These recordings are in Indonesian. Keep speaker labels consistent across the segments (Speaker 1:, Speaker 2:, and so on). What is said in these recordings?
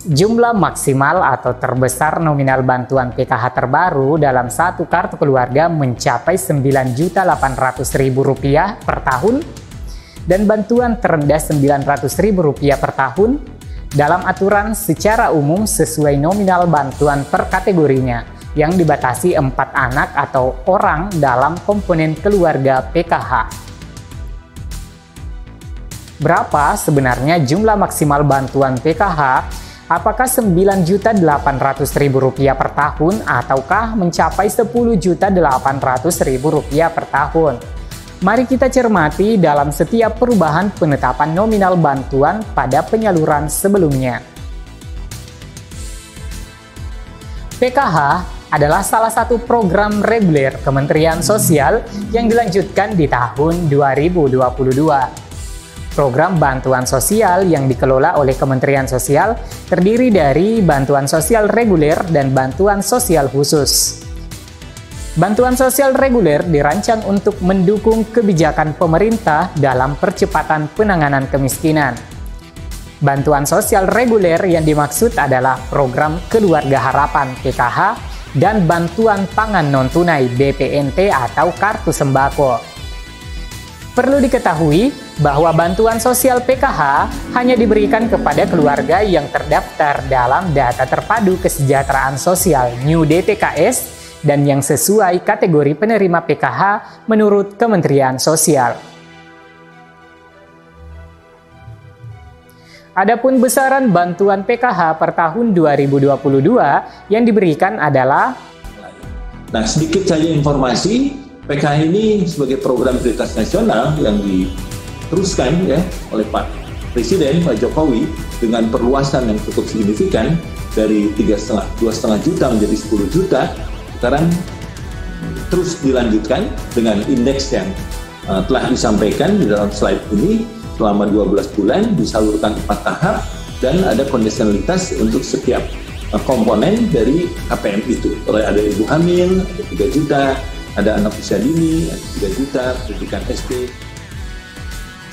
Speaker 1: Jumlah maksimal atau terbesar nominal bantuan PKH terbaru dalam satu kartu keluarga mencapai Rp9.800.000 per tahun dan bantuan terendah Rp900.000 per tahun dalam aturan secara umum sesuai nominal bantuan per kategorinya yang dibatasi 4 anak atau orang dalam komponen keluarga PKH. Berapa sebenarnya jumlah maksimal bantuan PKH? Apakah Rp9.800.000 per tahun ataukah mencapai Rp10.800.000 per tahun? Mari kita cermati dalam setiap perubahan penetapan nominal bantuan pada penyaluran sebelumnya. PKH adalah salah satu program reguler Kementerian Sosial yang dilanjutkan di tahun 2022. Program bantuan sosial yang dikelola oleh Kementerian Sosial terdiri dari bantuan sosial reguler dan bantuan sosial khusus. Bantuan sosial reguler dirancang untuk mendukung kebijakan pemerintah dalam percepatan penanganan kemiskinan. Bantuan sosial reguler yang dimaksud adalah program Keluarga Harapan (PKH) dan bantuan pangan non-tunai (BPNT) atau kartu sembako. Perlu diketahui bahwa bantuan sosial PKH hanya diberikan kepada keluarga yang terdaftar dalam Data Terpadu Kesejahteraan Sosial (New DTKS) dan yang sesuai kategori penerima PKH menurut Kementerian Sosial. Adapun besaran bantuan PKH per tahun 2022 yang diberikan adalah...
Speaker 2: Nah, sedikit saja informasi. PKH ini sebagai program prioritas nasional yang diteruskan ya oleh Pak Presiden Pak Jokowi dengan perluasan yang cukup signifikan dari 2,5 juta menjadi 10 juta. Sekarang terus dilanjutkan dengan indeks yang telah disampaikan di dalam slide ini selama 12 bulan disalurkan 4 tahap dan ada kondisionalitas untuk setiap komponen dari KPM itu. Ada ibu hamil, ada 3 juta, ada anak usia dini, ada 3 juta, pendidikan SD.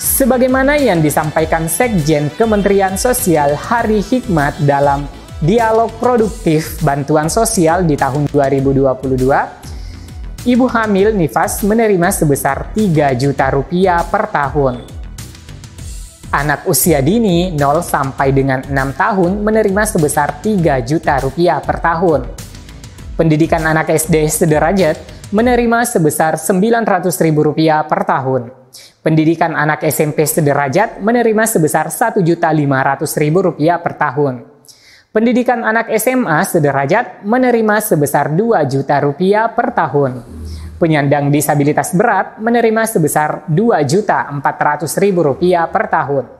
Speaker 1: Sebagaimana yang disampaikan Sekjen Kementerian Sosial Hari Hikmat dalam Dialog Produktif Bantuan Sosial di tahun 2022, ibu hamil nifas menerima sebesar Rp3 juta per tahun. Anak usia dini 0 sampai dengan 6 tahun menerima sebesar Rp3 juta per tahun. Pendidikan anak SD sederajat menerima sebesar Rp900.000 per tahun. Pendidikan anak SMP sederajat menerima sebesar Rp1.500.000 per tahun. Pendidikan anak SMA sederajat menerima sebesar Rp2 juta per tahun. Penyandang disabilitas berat menerima sebesar Rp2.400.000 per tahun.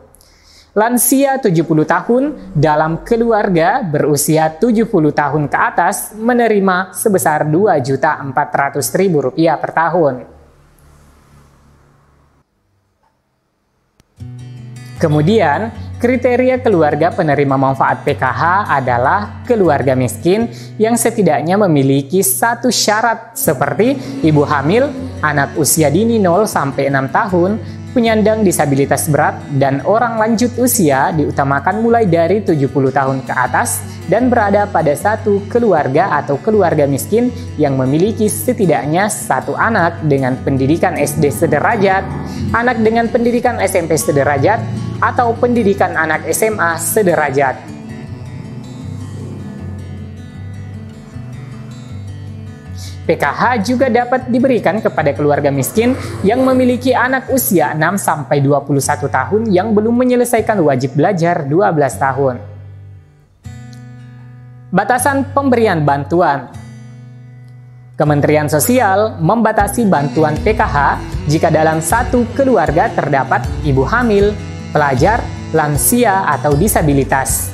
Speaker 1: Lansia 70 tahun dalam keluarga berusia 70 tahun ke atas menerima sebesar Rp2.400.000 per tahun. Kemudian, kriteria keluarga penerima manfaat PKH adalah keluarga miskin yang setidaknya memiliki satu syarat seperti ibu hamil, anak usia dini 0 sampai 6 tahun, penyandang disabilitas berat, dan orang lanjut usia diutamakan mulai dari 70 tahun ke atas dan berada pada satu keluarga atau keluarga miskin yang memiliki setidaknya satu anak dengan pendidikan SD sederajat, anak dengan pendidikan SMP sederajat, atau pendidikan anak SMA sederajat. PKH juga dapat diberikan kepada keluarga miskin yang memiliki anak usia 6-21 tahun yang belum menyelesaikan wajib belajar 12 tahun. Batasan pemberian bantuan. Kementerian Sosial membatasi bantuan PKH jika dalam satu keluarga terdapat ibu hamil, pelajar, lansia, atau disabilitas.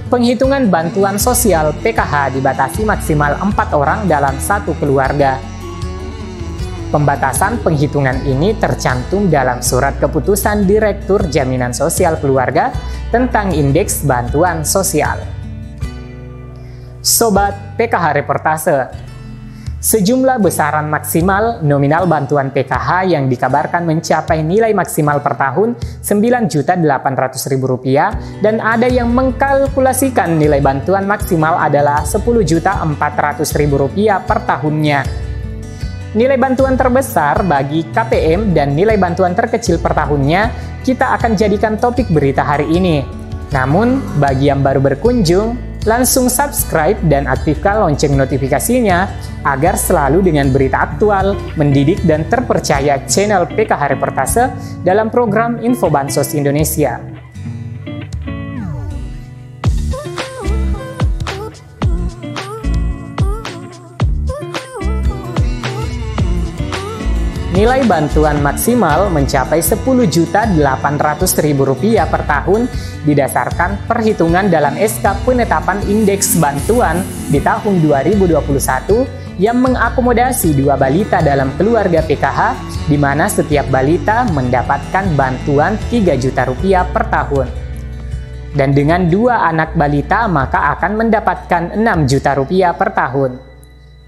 Speaker 1: Penghitungan bantuan sosial PKH dibatasi maksimal 4 orang dalam satu keluarga. Pembatasan penghitungan ini tercantum dalam Surat Keputusan Direktur Jaminan Sosial Keluarga tentang Indeks Bantuan Sosial. Sobat PKH Reportase, Sejumlah besaran maksimal nominal bantuan PKH yang dikabarkan mencapai nilai maksimal per tahun Rp9.800.000 dan ada yang mengkalkulasikan nilai bantuan maksimal adalah Rp10.400.000 per tahunnya. Nilai bantuan terbesar bagi KPM dan nilai bantuan terkecil per tahunnya kita akan jadikan topik berita hari ini. Namun, bagi yang baru berkunjung, langsung subscribe dan aktifkan lonceng notifikasinya agar selalu dengan berita aktual, mendidik dan terpercaya channel PKH Reportase dalam program Info Bansos Indonesia. Nilai bantuan maksimal mencapai Rp10.800.000 per tahun berdasarkan perhitungan dalam SK Penetapan Indeks Bantuan di tahun 2021 yang mengakomodasi 2 balita dalam keluarga PKH, di mana setiap balita mendapatkan bantuan Rp3 juta per tahun. Dan dengan 2 anak balita maka akan mendapatkan Rp6 juta per tahun.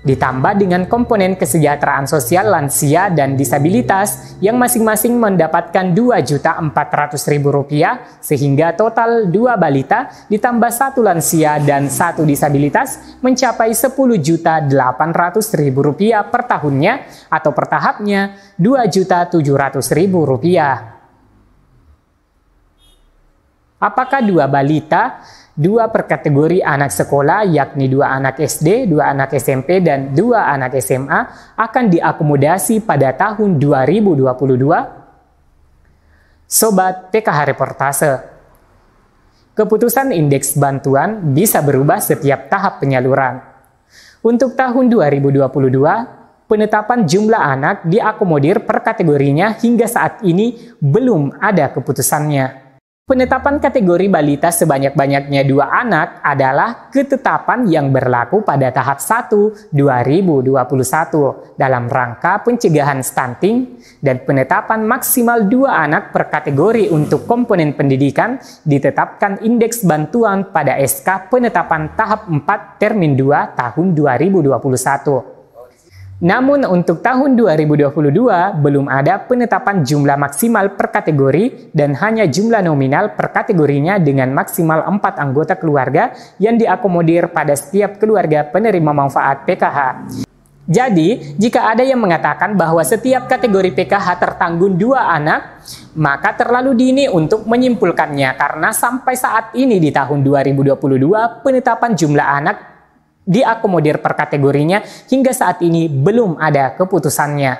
Speaker 1: Ditambah dengan komponen kesejahteraan sosial lansia dan disabilitas yang masing-masing mendapatkan Rp2.400.000 sehingga total 2 balita ditambah 1 lansia dan 1 disabilitas mencapai Rp10.800.000 per tahunnya atau per tahapnya Rp2.700.000. Apakah 2 balita, 2 per kategori anak sekolah yakni 2 anak SD, 2 anak SMP, dan 2 anak SMA akan diakomodasi pada tahun 2022? Sobat PKH Reportase, keputusan indeks bantuan bisa berubah setiap tahap penyaluran. Untuk tahun 2022, penetapan jumlah anak diakomodir per kategorinya hingga saat ini belum ada keputusannya. Penetapan kategori balita sebanyak-banyaknya 2 anak adalah ketetapan yang berlaku pada tahap 1 2021 dalam rangka pencegahan stunting, dan penetapan maksimal 2 anak per kategori untuk komponen pendidikan ditetapkan indeks bantuan pada SK Penetapan Tahap 4 Termin 2 tahun 2021. Namun untuk tahun 2022 belum ada penetapan jumlah maksimal per kategori dan hanya jumlah nominal per kategorinya dengan maksimal 4 anggota keluarga yang diakomodir pada setiap keluarga penerima manfaat PKH. Jadi, jika ada yang mengatakan bahwa setiap kategori PKH tertanggung 2 anak, maka terlalu dini untuk menyimpulkannya karena sampai saat ini di tahun 2022 penetapan jumlah anak diakomodir per kategorinya hingga saat ini belum ada keputusannya.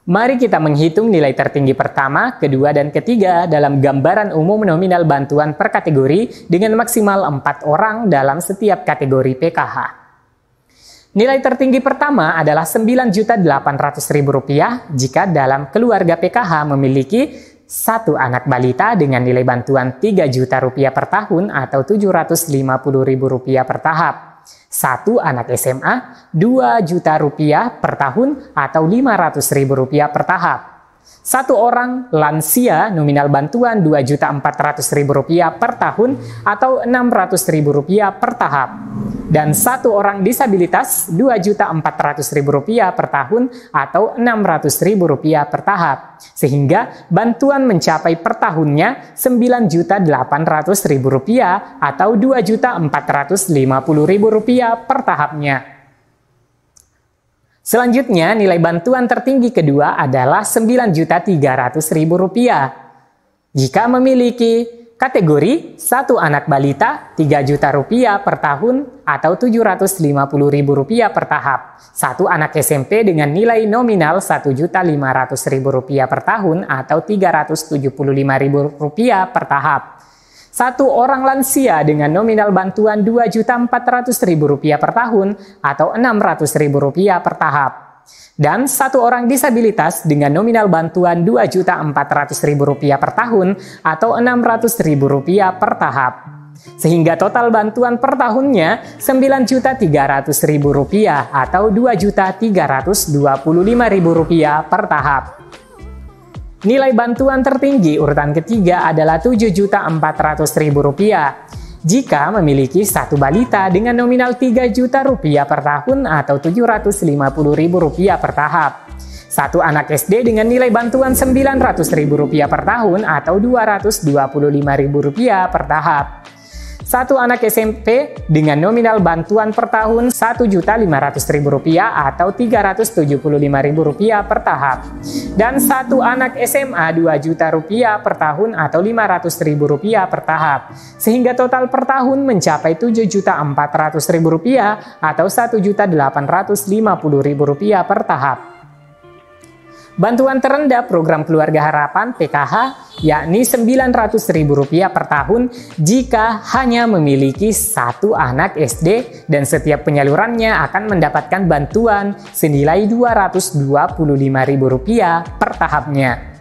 Speaker 1: Mari kita menghitung nilai tertinggi pertama, kedua, dan ketiga dalam gambaran umum nominal bantuan per kategori dengan maksimal 4 orang dalam setiap kategori PKH. Nilai tertinggi pertama adalah Rp9.800.000 jika dalam keluarga PKH memiliki 1 anak balita dengan nilai bantuan Rp3 juta per tahun atau Rp750.000 per tahap. 1 anak SMA Rp2 juta per tahun atau Rp500.000 per tahap. 1 orang lansia nominal bantuan Rp2.400.000 per tahun atau Rp600.000 per tahap. Dan 1 orang disabilitas Rp2.400.000 per tahun atau Rp600.000 per tahap. Sehingga bantuan mencapai per tahunnya Rp9.800.000 atau Rp2.450.000 per tahapnya. Selanjutnya, nilai bantuan tertinggi kedua adalah Rp9.300.000. Jika memiliki kategori 1 anak balita Rp3 juta per tahun atau Rp750.000 per tahap. 1 anak SMP dengan nilai nominal Rp1.500.000 per tahun atau Rp375.000 per tahap. 1 orang lansia dengan nominal bantuan Rp2.400.000 per tahun atau Rp600.000 per tahap. Dan 1 orang disabilitas dengan nominal bantuan Rp2.400.000 per tahun atau Rp600.000 per tahap. Sehingga total bantuan per tahunnya Rp9.300.000 atau Rp2.325.000 per tahap. Nilai bantuan tertinggi urutan ketiga adalah Rp7.400.000. jika memiliki satu balita dengan nominal 3 juta rupiah per tahun atau 750 ribu rupiah per tahap. Satu anak SD dengan nilai bantuan 900 ribu rupiah per tahun atau 225 ribu rupiah per tahap. Satu anak SMP dengan nominal bantuan per tahun 1.500.000 rupiah atau 375.000 rupiah per tahap. Dan satu anak SMA 2 juta rupiah per tahun atau 500.000 rupiah per tahap. Sehingga total per tahun mencapai 7.400.000 rupiah atau 1.850.000 rupiah per tahap. Bantuan terendah program Keluarga Harapan PKH yakni Rp900.000 per tahun jika hanya memiliki satu anak SD dan setiap penyalurannya akan mendapatkan bantuan senilai Rp225.000 per tahapnya.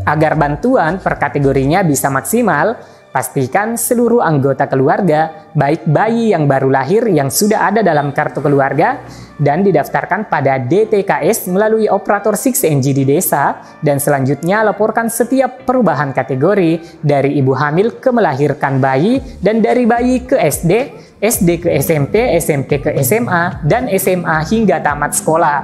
Speaker 1: Agar bantuan per kategorinya bisa maksimal, pastikan seluruh anggota keluarga, baik bayi yang baru lahir yang sudah ada dalam kartu keluarga dan didaftarkan pada DTKS melalui operator 6NG di desa, dan selanjutnya laporkan setiap perubahan kategori dari ibu hamil ke melahirkan bayi dan dari bayi ke SD, SD ke SMP, SMP ke SMA, dan SMA hingga tamat sekolah.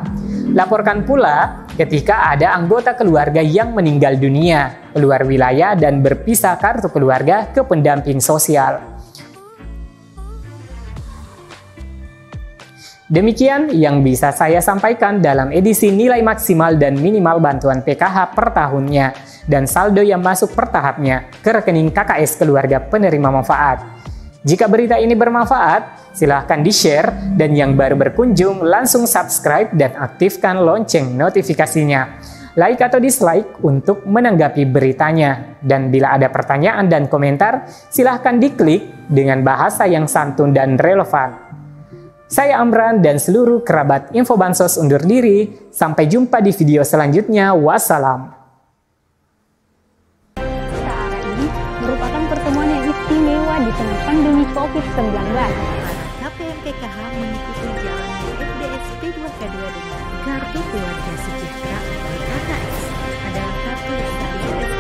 Speaker 1: Laporkan pula ketika ada anggota keluarga yang meninggal dunia, keluar wilayah, dan berpisah kartu keluarga ke pendamping sosial. Demikian yang bisa saya sampaikan dalam edisi nilai maksimal dan minimal bantuan PKH per tahunnya dan saldo yang masuk per tahapnya ke rekening KKS keluarga penerima manfaat. Jika berita ini bermanfaat, silahkan di-share, dan yang baru berkunjung langsung subscribe dan aktifkan lonceng notifikasinya. Like atau dislike untuk menanggapi beritanya. Dan bila ada pertanyaan dan komentar, silahkan diklik dengan bahasa yang santun dan relevan. Saya Amran dan seluruh kerabat Info Bansos undur diri. Sampai jumpa di video selanjutnya. Wassalam.
Speaker 3: Merupakan pertemuan yang istimewa di tengah pandemi COVID-19.
Speaker 4: KPMPKH mengikuti jalannya FDS P2K2 dengan Kartu Keluarga Sejahtera atau KKS adalah kartu yang